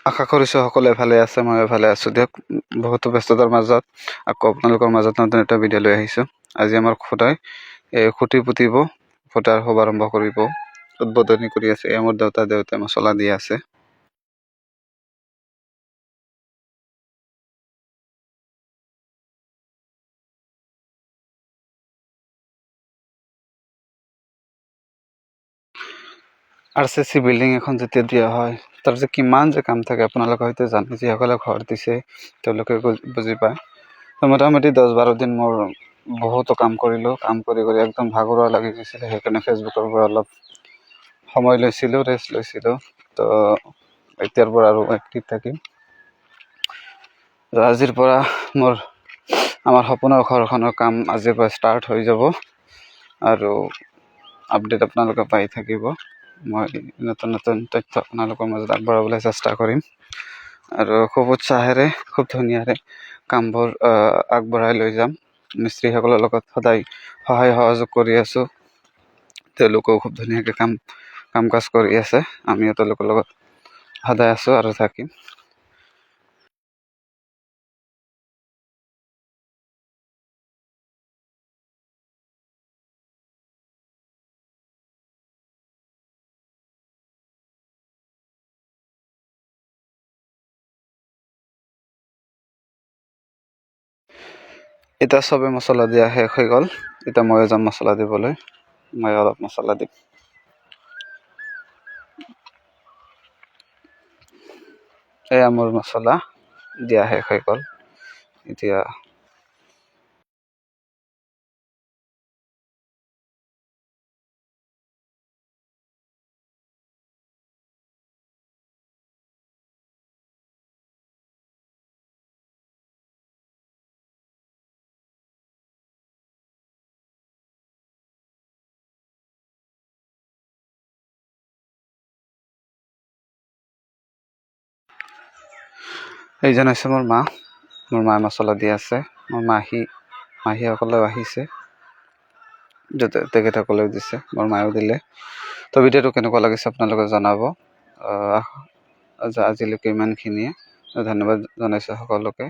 আশা কৰিছোঁ সকলোৱে ভালে আছে, ময়ো ভালে আছোঁ দিয়ক। বহুতো ব্যস্ততাৰ মাজত আকৌ আপোনালোকৰ মাজত নতুন এটা ভিডিঅ' লৈ আহিছোঁ। আজি আমাৰ খুঁটাই খুঁটি পুতিব, খুঁটাৰ শুভাৰম্ভ কৰিব, উদ্বোধনী কৰি আছে। মোৰ দেউতাই মছলা দি আছে। RCC বিল্ডিং এখন যেতিয়া দিয়া হয়, তাৰ যে কিমান যে কাম থাকে আপোনালোকে হয়তো জানে, যিসকলে ঘৰ দিছে তেওঁলোকে বুজি পায়। তো মোটামুটি 10-12 দিন মোৰ বহুতো কাম কৰিলোঁ, কাম কৰি একদম ভাগৰুৱা লাগি গৈছিলে। সেইকাৰণে ফেচবুকৰ পৰা অলপ সময় লৈছিলোঁ, ৰেষ্ট লৈছিলোঁ। তো এতিয়াৰ পৰা আৰু এক্টিভ থাকিম। আজিৰ পৰা আমাৰ সপোনৰ ঘৰখনৰ কাম আজিৰ পৰা ষ্টাৰ্ট হৈ যাব আৰু আপডেট আপোনালোকে পাই থাকিব। মই নতুন নতুন তথ্য আপোনালোকৰ মাজত আগবঢ়াবলৈ চেষ্টা কৰিম আৰু খুব উৎসাহেৰে, খুব ধুনীয়াৰে কামবোৰ আগবঢ়াই লৈ যাম। মিস্ত্ৰীসকলৰ লগত সদায় সহায় সহযোগ কৰি আছোঁ। তেওঁলোকেও খুব ধুনীয়াকৈ কাম কাজ কৰি আছে। আমিও তেওঁলোকৰ লগত সদায় আছোঁ আৰু থাকিম। এতিয়া চবে মছলা দিয়া শেষ হৈ গ'ল। এতিয়া ময়ো যাম মছলা দিবলৈ। মই অলপ মছলা দিম। এয়া মোৰ মছলা দিয়া শেষ হৈ গ'ল। এতিয়া এইজন হৈছে মোৰ মায়ে মছলা দি আছে। মোৰ মাহীসকলেও আহিছে, তেখেতসকলেও দিছে, মোৰ মায়েও দিলে। তো ভিডিঅ'টো কেনেকুৱা লাগিছে আপোনালোকে জনাব। আজিলৈকে ইমানখিনিয়ে। ধন্যবাদ জনাইছোঁ সকলোকে।